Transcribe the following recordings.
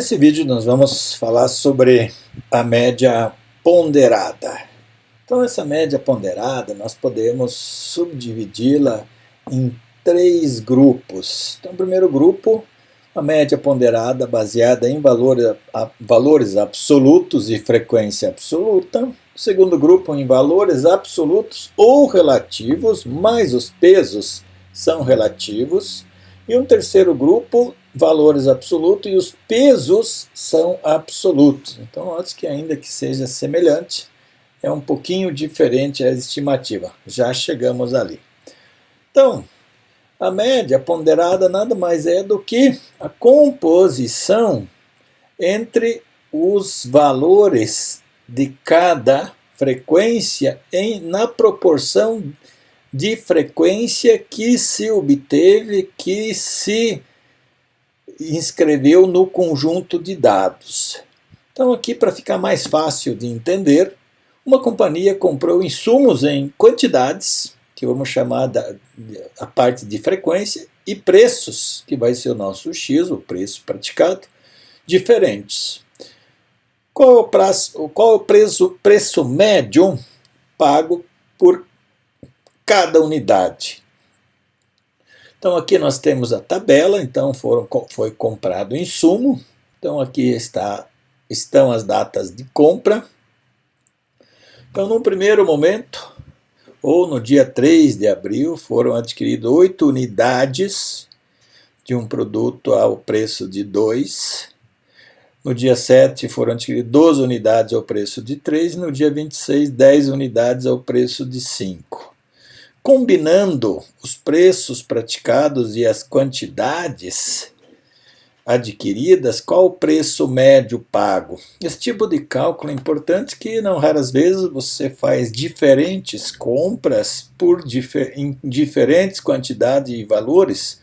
Nesse vídeo nós vamos falar sobre a média ponderada. Então essa média ponderada nós podemos subdividi-la em três grupos. Então o primeiro grupo, a média ponderada baseada em valores absolutos e frequência absoluta. O segundo grupo em valores absolutos ou relativos, mas os pesos são relativos. E um terceiro grupo, valores absolutos e os pesos são absolutos. Então, note que ainda que seja semelhante, é um pouquinho diferente a estimativa. Já chegamos ali. Então, a média ponderada nada mais é do que a composição entre os valores de cada frequência na proporção de frequência que se obteve, que se inscreveu no conjunto de dados. Então aqui, para ficar mais fácil de entender, uma companhia comprou insumos em quantidades, que vamos chamar a parte de frequência, e preços, que vai ser o nosso X, o preço praticado, diferentes. Qual é o preço médio pago por cada unidade? Então aqui nós temos a tabela, então foi comprado o insumo, então aqui estão as datas de compra. Então no primeiro momento, ou no dia 3 de abril, foram adquiridas 8 unidades de um produto ao preço de 2. No dia 7 foram adquiridas 12 unidades ao preço de 3, e no dia 26, 10 unidades ao preço de 5. Combinando os preços praticados e as quantidades adquiridas, qual o preço médio pago? Esse tipo de cálculo é importante, que não raras vezes você faz diferentes compras em diferentes quantidades e valores.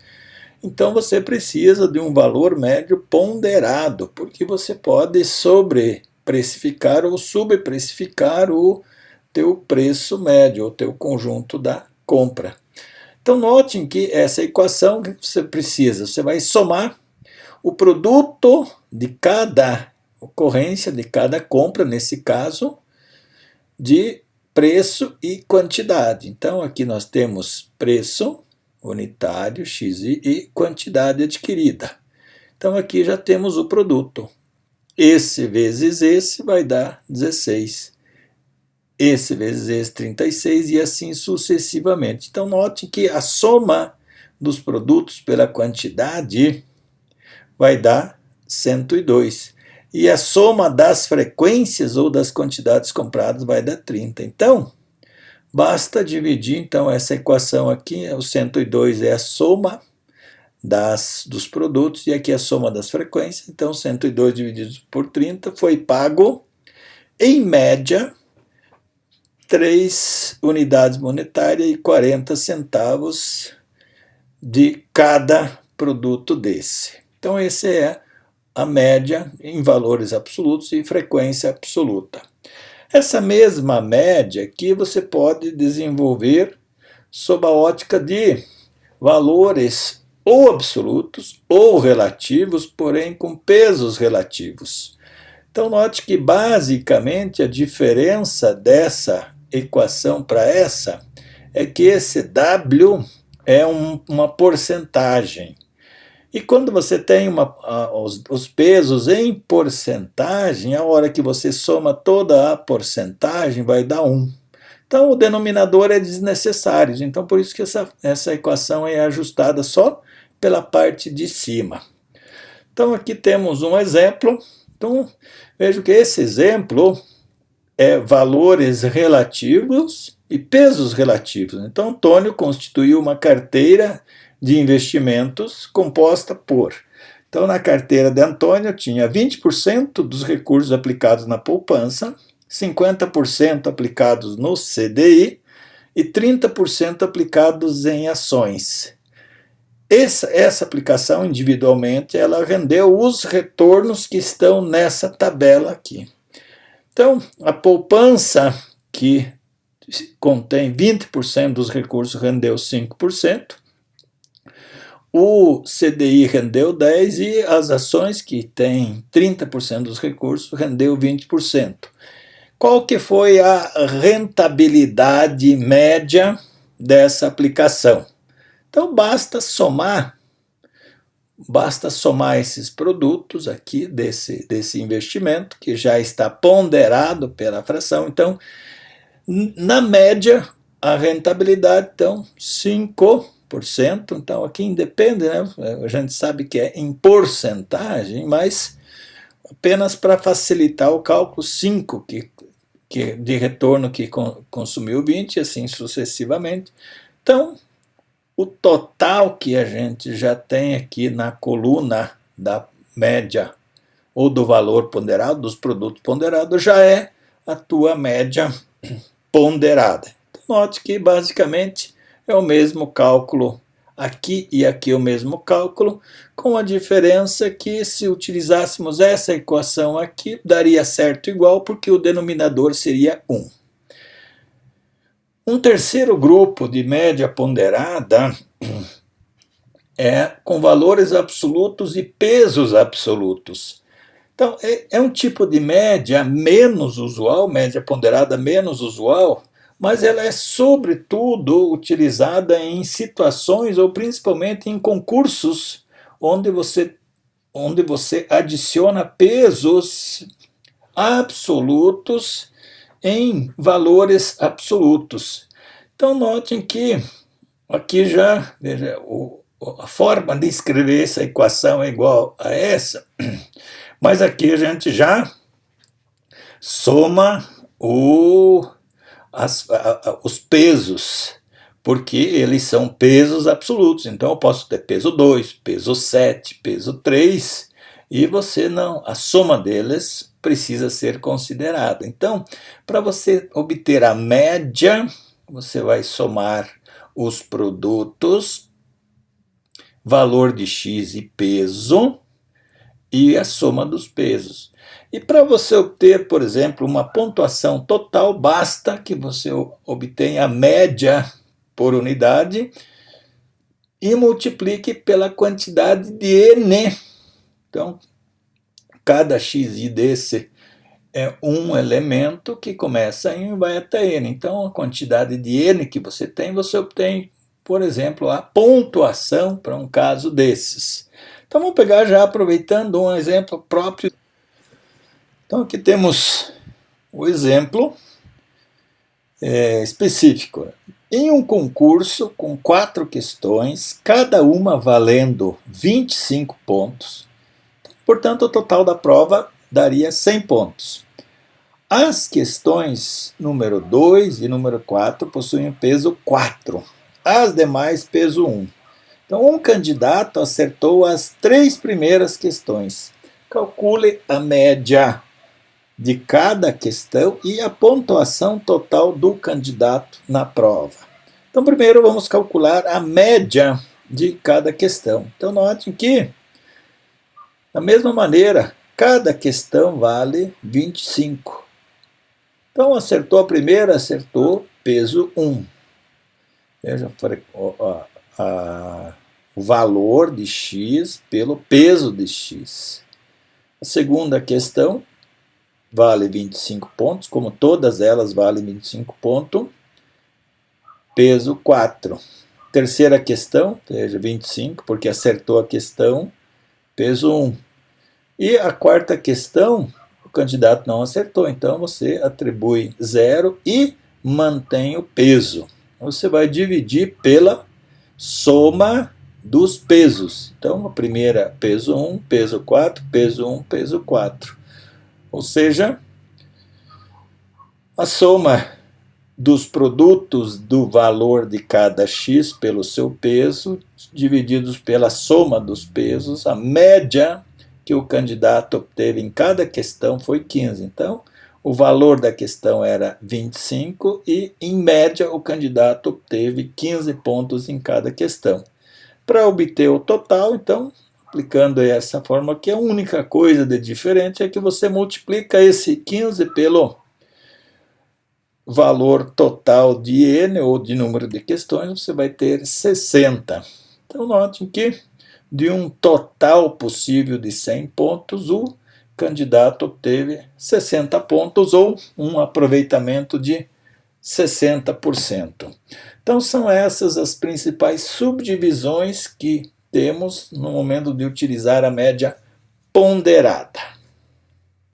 Então você precisa de um valor médio ponderado, porque você pode sobreprecificar ou subprecificar o teu preço médio, o teu conjunto da compra. Então notem que essa equação que você precisa, você vai somar o produto de cada ocorrência, de cada compra, nesse caso, de preço e quantidade. Então aqui nós temos preço unitário, XI, e quantidade adquirida. Então aqui já temos o produto. Esse vezes esse vai dar 16. Esse vezes esse 36 e assim sucessivamente. Então note que a soma dos produtos pela quantidade vai dar 102. E a soma das frequências ou das quantidades compradas vai dar 30. Então, basta dividir então essa equação aqui, o 102 é a soma dos produtos e aqui a soma das frequências. Então 102 dividido por 30 foi pago, em média, 3 unidades monetárias e 40 centavos de cada produto desse. Então essa é a média em valores absolutos e frequência absoluta. Essa mesma média aqui você pode desenvolver sob a ótica de valores ou absolutos ou relativos, porém com pesos relativos. Então note que basicamente a diferença dessa equação para essa é que esse W é uma porcentagem. E quando você tem os pesos em porcentagem, a hora que você soma toda a porcentagem vai dar 1. Então o denominador é desnecessário, então por isso que essa equação é ajustada só pela parte de cima. Então aqui temos um exemplo. Então vejo que esse exemplo é valores relativos e pesos relativos. Então Antônio constituiu uma carteira de investimentos composta por... Então na carteira de Antônio tinha 20% dos recursos aplicados na poupança, 50% aplicados no CDI e 30% aplicados em ações. Essa aplicação individualmente, ela rendeu os retornos que estão nessa tabela aqui. Então, a poupança que contém 20% dos recursos rendeu 5%. o CDI rendeu 10% e as ações que têm 30% dos recursos rendeu 20%. Qual que foi a rentabilidade média dessa aplicação? Então basta somar esses produtos aqui desse investimento, que já está ponderado pela fração. Então, na média, a rentabilidade, então, 5%. Então, aqui independe, né? A gente sabe que é em porcentagem, mas apenas para facilitar o cálculo, 5% de retorno que consumiu 20%, e assim sucessivamente. Então, o total que a gente já tem aqui na coluna da média ou do valor ponderado, dos produtos ponderados, já é a tua média ponderada. Então, note que basicamente é o mesmo cálculo aqui e aqui o mesmo cálculo, com a diferença que se utilizássemos essa equação aqui, daria certo igual, porque o denominador seria 1. Um terceiro grupo de média ponderada é com valores absolutos e pesos absolutos. Então, é um tipo de média menos usual, média ponderada menos usual, mas ela é sobretudo utilizada em situações ou principalmente em concursos onde você adiciona pesos absolutos em valores absolutos. Então notem que aqui já, veja, a forma de escrever essa equação é igual a essa, mas aqui a gente já soma os pesos, porque eles são pesos absolutos. Então eu posso ter peso 2, peso 7, peso 3, e você não, a soma deles precisa ser considerada. Então, para você obter a média, você vai somar os produtos, valor de x e peso, e a soma dos pesos. E para você obter, por exemplo, uma pontuação total, basta que você obtenha a média por unidade e multiplique pela quantidade de n. Então, cada xi desse é um elemento que começa em e vai até n. Então, a quantidade de n que você obtém, por exemplo, a pontuação para um caso desses. Então, vamos pegar já aproveitando um exemplo próprio. Então, aqui temos o exemplo específico. Em um concurso com 4 questões, cada uma valendo 25 pontos, portanto, o total da prova daria 100 pontos. As questões número 2 e número 4 possuem peso 4, as demais peso 1. Então, um candidato acertou as 3 primeiras questões. Calcule a média de cada questão e a pontuação total do candidato na prova. Então, primeiro vamos calcular a média de cada questão. Então, notem que, da mesma maneira, cada questão vale 25. Então, acertou a primeira, acertou peso 1. Veja o valor de x pelo peso de x. A segunda questão vale 25 pontos, como todas elas valem 25 pontos, peso 4. Terceira questão, veja, 25, porque acertou a questão, peso 1. E a quarta questão, o candidato não acertou, então você atribui 0 e mantém o peso. Você vai dividir pela soma dos pesos. Então, a primeira, peso 1, peso 4, peso 1, peso 4. Ou seja, a soma dos produtos do valor de cada x pelo seu peso, divididos pela soma dos pesos, a média que o candidato obteve em cada questão foi 15. Então, o valor da questão era 25 e, em média, o candidato obteve 15 pontos em cada questão. Para obter o total, então, aplicando essa fórmula aqui, a única coisa de diferente é que você multiplica esse 15 pelo valor total de n, ou de número de questões, você vai ter 60. Então, notem que de um total possível de 100 pontos, o candidato obteve 60 pontos ou um aproveitamento de 60%. Então são essas as principais subdivisões que temos no momento de utilizar a média ponderada.